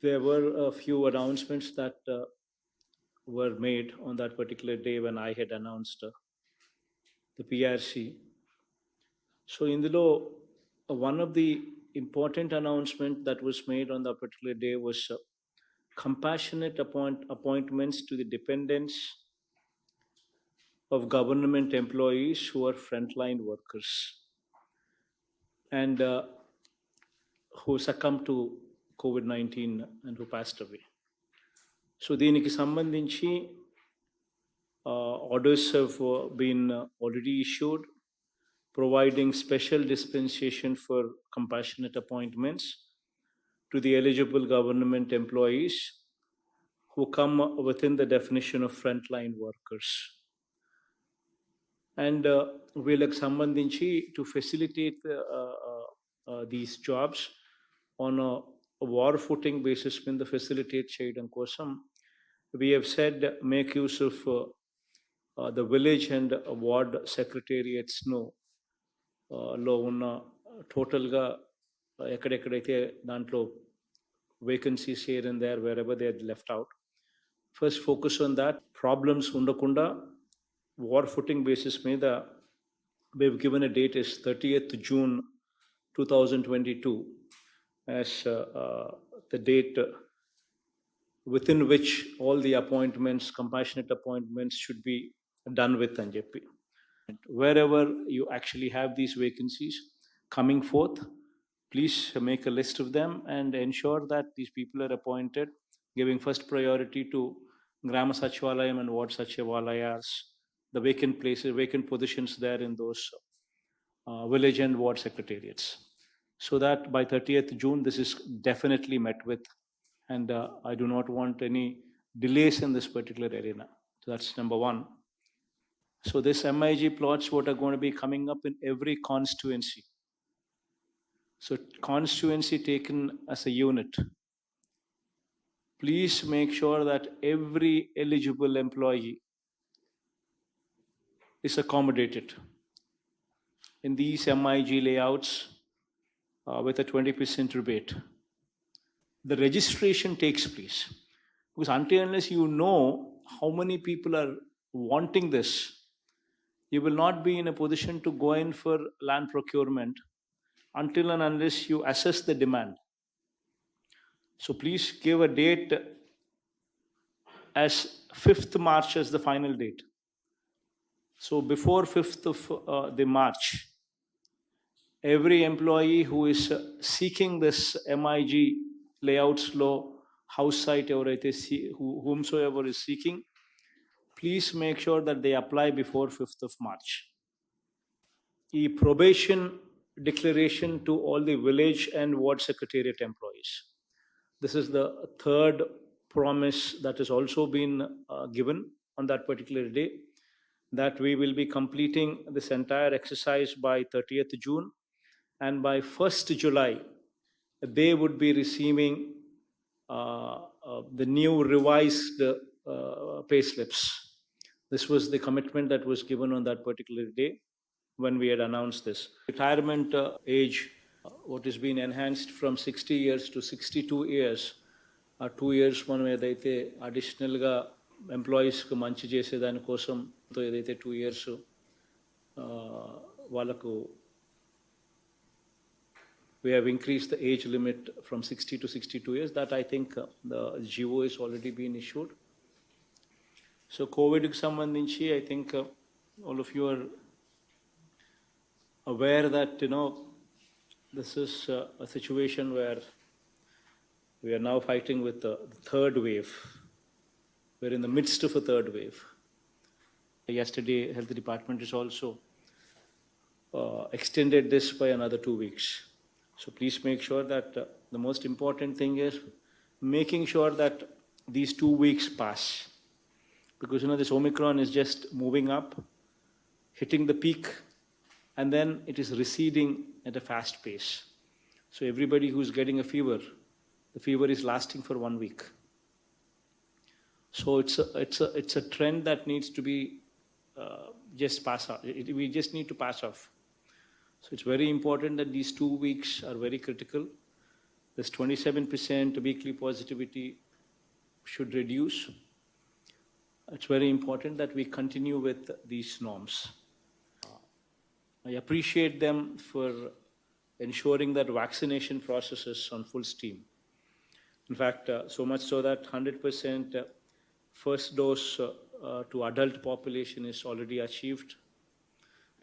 There were a few announcements that were made on that particular day when I had announced the PRC. So, in the law, one of the important announcement that was made on that particular day was compassionate appointments to the dependents of government employees who are frontline workers and who succumbed to COVID-19 and who passed away. So దీనికి సంబంధించి orders have been already issued, providing special dispensation for compassionate appointments to the eligible government employees who come within the definition of frontline workers. And వీళ్ళకి సంబంధించి to facilitate these jobs on a war footing basis మీద facilitate చేయడం కోసం we have said make use of the village and ward secretariats లో ఉన్న టోటల్గా ఎక్కడెక్కడైతే దాంట్లో vacancies here and there wherever they are left out. First focus on that. Problems ఉండకుండా war footing basis మీద we've given a date is 30th June 2022 as the date within which all the appointments, compassionate appointments should be done with and చెప్పి. Wherever you actually have these vacancies coming forth, please make a list of them and ensure that these people are appointed, giving first priority to Grama Sachivalayam and Ward Sachivalayas, the vacant places, vacant positions there in those village and ward secretariats. So that by 30th June, this is definitely met with, and I do not want any delays in this particular arena. So that's number one. So this MIG plots what are going to be coming up in every constituency. So constituency taken as a unit. Please make sure that every eligible employee is accommodated in these MIG layouts with a 20% rebate. The registration takes place because until unless you know how many people are wanting this, you will not be in a position to go in for land procurement until and unless you assess the demand. So please give a date as 5th March as the final date. So before 5th of the March, every employee who is seeking this MIG layouts law house site whomsoever is seeking, please make sure that they apply before 5th of March. The probation declaration to all the village and ward secretariat employees. This is the third promise that has also been given on that particular day, that we will be completing this entire exercise by 30th June, and by 1st July, they would be receiving the new revised pay slips. This was the commitment that was given on that particular day when we had announced this. Retirement age, what has been enhanced from 60 years to 62 years, 2 years మనం ఏదైతే అడిషనల్గా ఎంప్లాయీస్కి మంచి చేసే దానికోసం ఏదైతే 2 years వాళ్ళకు we have increased the age limit from 60 to 62 years. That I think the GO is already been issued. So COVID-కి సంబంధించి I think all of you are aware that this is a situation where we are now fighting with the third wave. We're in the midst of a third wave. Yesterday, Health Department has also extended this by another 2 weeks. So please make sure that the most important thing is making sure that these 2 weeks pass. Because this Omicron is just moving up, hitting the peak, and then it is receding at a fast pace. So everybody who's getting a fever, the fever is lasting for 1 week. So it's a trend that needs to be just pass off. We just need to pass off. So it's very important that these 2 weeks are very critical. This 27% weekly positivity should reduce. It's very important that we continue with these norms. I appreciate them for ensuring that vaccination process is on full steam. In fact, so much so that 100% first dose to adult population is already achieved.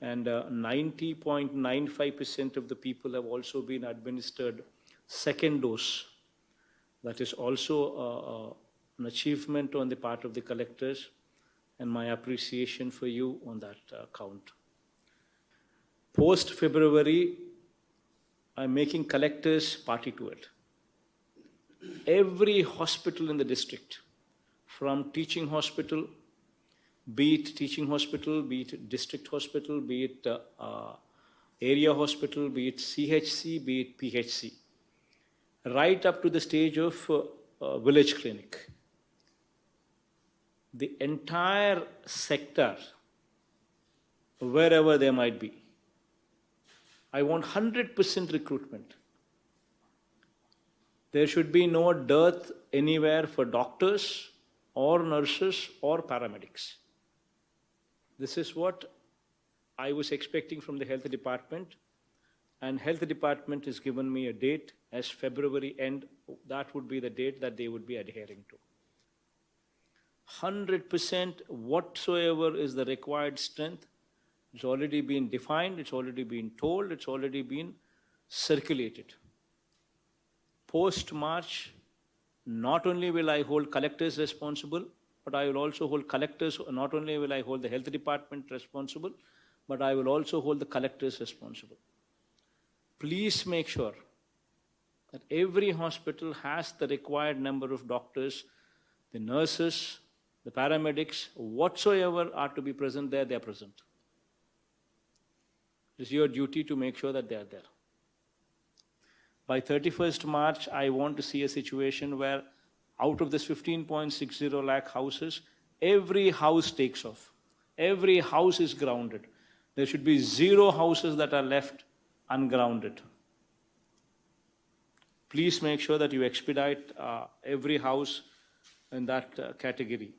And 90.95% of the people have also been administered second dose. That is also an achievement on the part of the collectors, and my appreciation for you on that count. Post-February, I'm making collectors party to it. Every hospital in the district, from teaching hospital, be it teaching hospital, be it district hospital, be it area hospital, be it CHC, be it PHC, right up to the stage of village clinic. The entire sector, wherever they might be, I want 100% recruitment. There should be no dearth anywhere for doctors or nurses or paramedics. This is what I was expecting from the health department, and health department has given me a date as February end. That would be the date that they would be adhering to. 100% whatsoever is the required strength. It's already been defined, it's already been told, it's already been circulated. Post-March, not only will I hold collectors responsible, but I will also hold collectors, not only will I hold the health department responsible, but I will also hold the collectors responsible. Please make sure that every hospital has the required number of doctors, the nurses, the paramedics, whatsoever are to be present there, they are present. It is your duty to make sure that they are there. By 31st March, I want to see a situation where out of this 15.60 lakh houses, every house takes off. Every house is grounded. There should be 0 houses that are left ungrounded. Please make sure that you expedite every house in that category.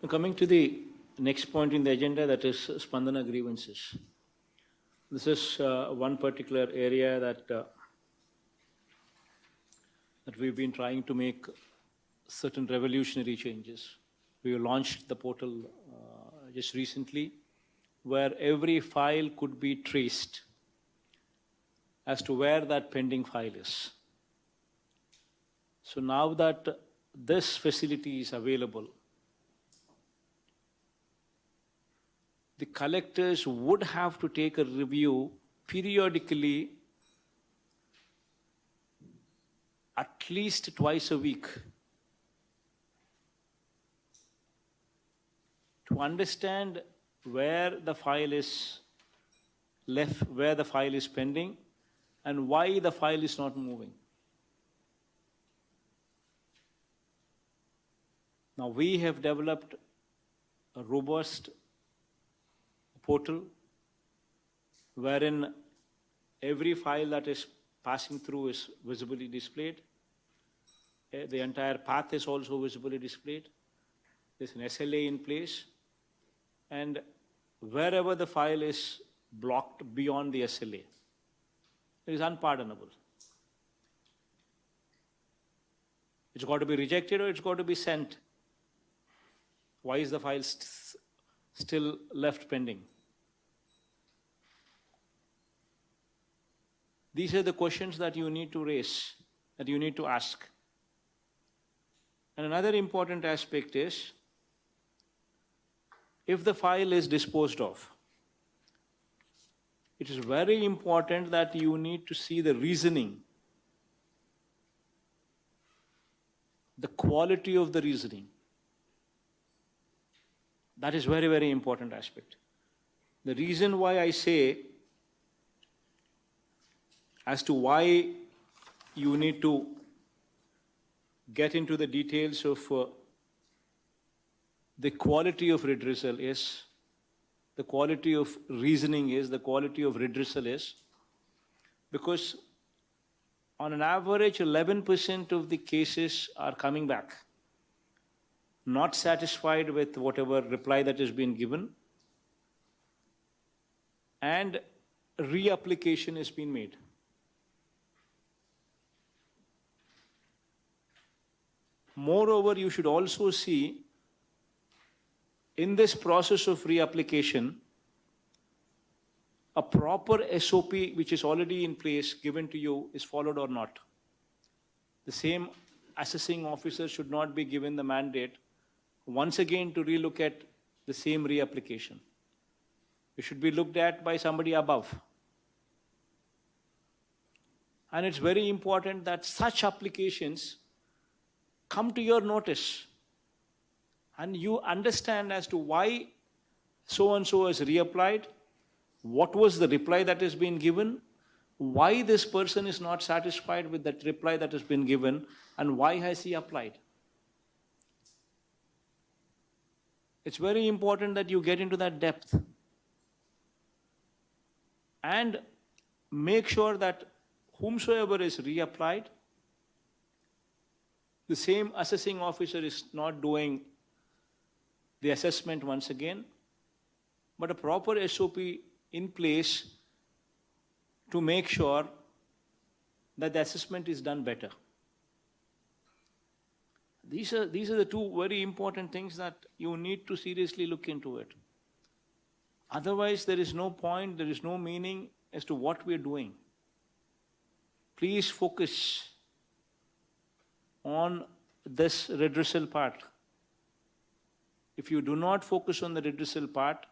Coming to the next point in the agenda, that is Spandana grievances. This is one particular area that we've been trying to make certain revolutionary changes. We launched the portal just recently, where every file could be traced as to where that pending file is. So now that this facility is available, the collectors would have to take a review periodically, at least twice a week, to understand where the file is left, where the file is pending, and why the file is not moving. Now, we have developed a robust portal wherein every file that is passing through is visibly displayed. The entire path is also visibly displayed. There's an SLA in place. And wherever the file is blocked beyond the SLA, it is unpardonable. It's got to be rejected or it's got to be sent. Why is the file still left pending? These are the questions that you need to raise, that you need to ask. And another important aspect is, if the file is disposed of, it is very important that you need to see the reasoning, the quality of the reasoning. That is very, very important aspect. The reason why I say as to why you need to get into the details of the quality of redressal is, the quality of reasoning is, the quality of redressal is, because on an average, 11% of the cases are coming back, not satisfied with whatever reply that has been given, and reapplication has been made. Moreover, you should also see in this process of reapplication, a proper SOP which is already in place given to you is followed or not. The same assessing officer should not be given the mandate once again to relook at the same reapplication. It should be looked at by somebody above. And it's very important that such applications come to your notice and you understand as to why so-and-so has reapplied, what was the reply that has been given, why this person is not satisfied with that reply that has been given, and why has he applied. It's very important that you get into that depth and make sure that whomsoever is reapplied, the same assessing officer is not doing the assessment once again, but a proper SOP in place to make sure that the assessment is done better. These are the two very important things that you need to seriously look into it. Otherwise, there is no point, there is no meaning as to what we are doing. Please focus on this redressal part. If you do not focus on the redressal part,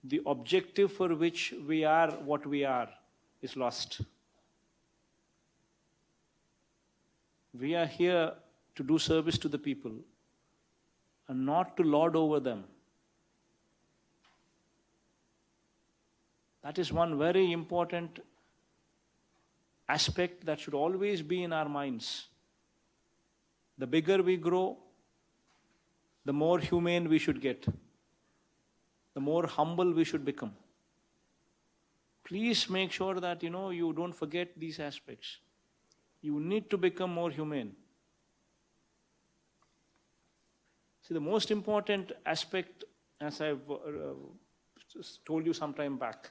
the objective for which we are what we are is lost. We are here to do service to the people and not to lord over them. That is one very important aspect that should always be in our minds. The bigger we grow, the more humane we should get, the more humble we should become. Please make sure that you don't forget these aspects. You need to become more humane. See, the most important aspect, as I've told you some time back,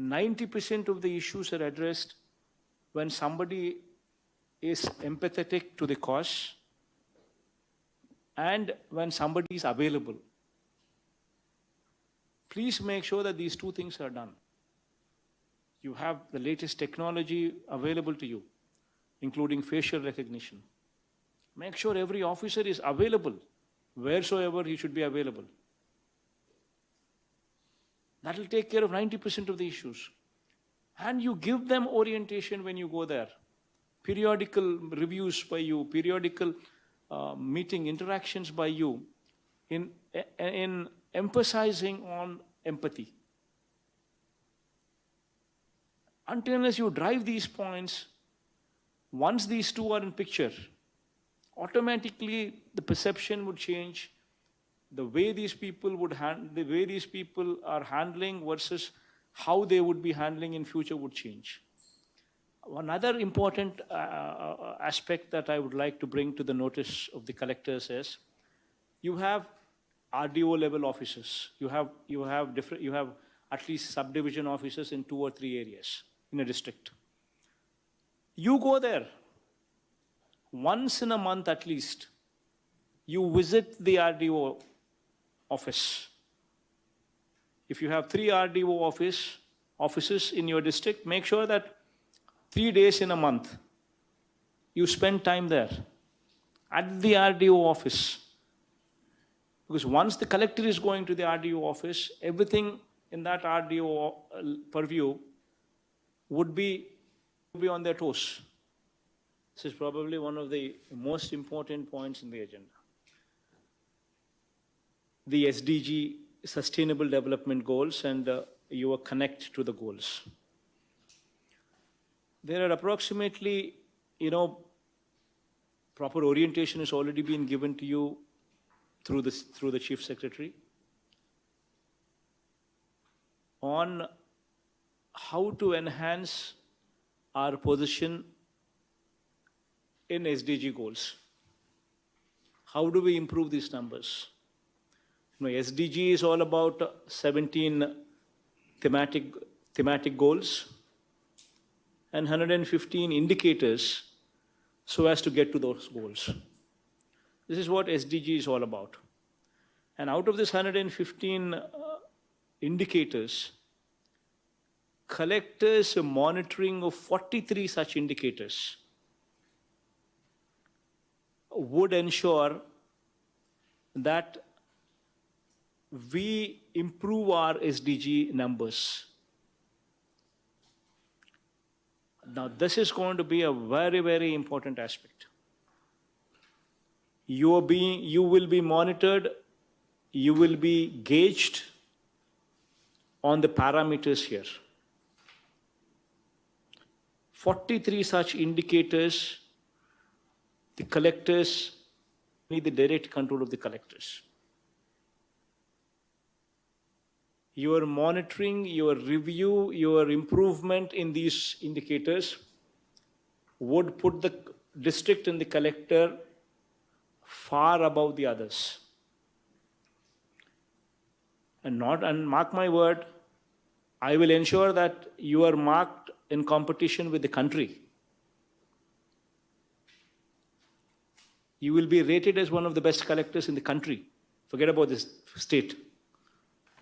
90% of the issues are addressed when somebody is empathetic to the cause and when somebody is available. Please make sure that these two things are done. You have the latest technology available to you, including facial recognition. Make sure every officer is available wheresoever he should be available. That will take care of 90% of the issues. And you give them orientation when you go there. Periodical reviews by you, periodical meeting interactions by you in emphasizing on empathy. Until unless you drive these points, once these two are in picture, automatically the perception would change. The way these people are handling versus how they would be handling in future would change. Another important aspect that I would like to bring to the notice of the collectors is, you have RDO level officers. You have at least subdivision officers in 2 or 3 areas in a district. You go there once in a month at least. You visit the RDO office. If you have 3 RDO offices in your district, make sure that 3 days in a month you spend time there at the RDO office. Because once the collector is going to the RDO office, everything in that RDO purview would be on their toes. This is probably one of the most important points in the agenda. The SDG, Sustainable Development Goals, and your connect to the goals. There are approximately, proper orientation has already been given to you through the Chief Secretary on how to enhance our position in SDG goals. How do we improve these numbers? SDG is all about 17 thematic goals and 115 indicators so as to get to those goals. This is what SDG is all about. And out of this 115 indicators, collectors monitoring of 43 such indicators would ensure that we improve our SDG numbers. Now, this is going to be a very, very important aspect. You will be monitored, you will be gauged on the parameters here. 43 such indicators, the collectors need the direct control of the collectors. Your monitoring, your review, your improvement in these indicators would put the district and the collector far above the others. And mark my word, I will ensure that you are marked in competition with the country. You will be rated as one of the best collectors in the country. Forget about this state.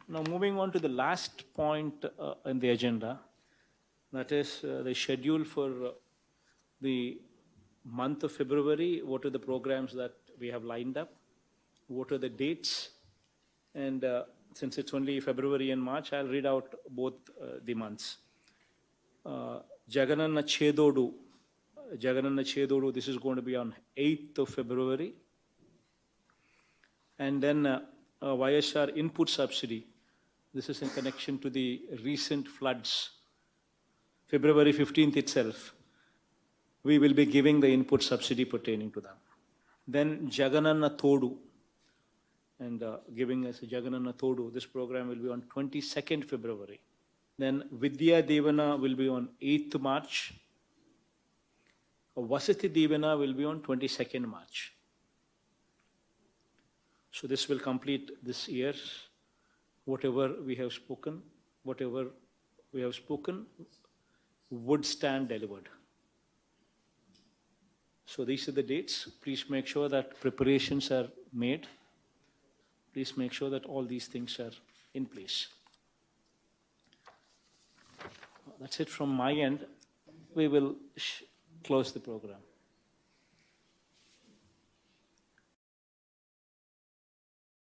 Now, moving on to the last point in the agenda, that is the schedule for the month of February. What are the programs that we have lined up? What are the dates? And since it's only February and March, I'll read out both the months. Jagananna Chedodu, this is going to be on 8th of February. And then YSR input subsidy. This is in connection to the recent floods. February 15th itself, we will be giving the input subsidy pertaining to them. Then Jagananna Thodu, and giving us a Jagananna Thodu. This program will be on 22nd February. Then Vidya Devana will be on 8th March. Vasati Devana will be on 22nd March. So this will complete this year. Whatever we have spoken would stand delivered. So these are the dates. Please make sure that preparations are made. Please make sure that all these things are in place. That's it from my end. We will close the program.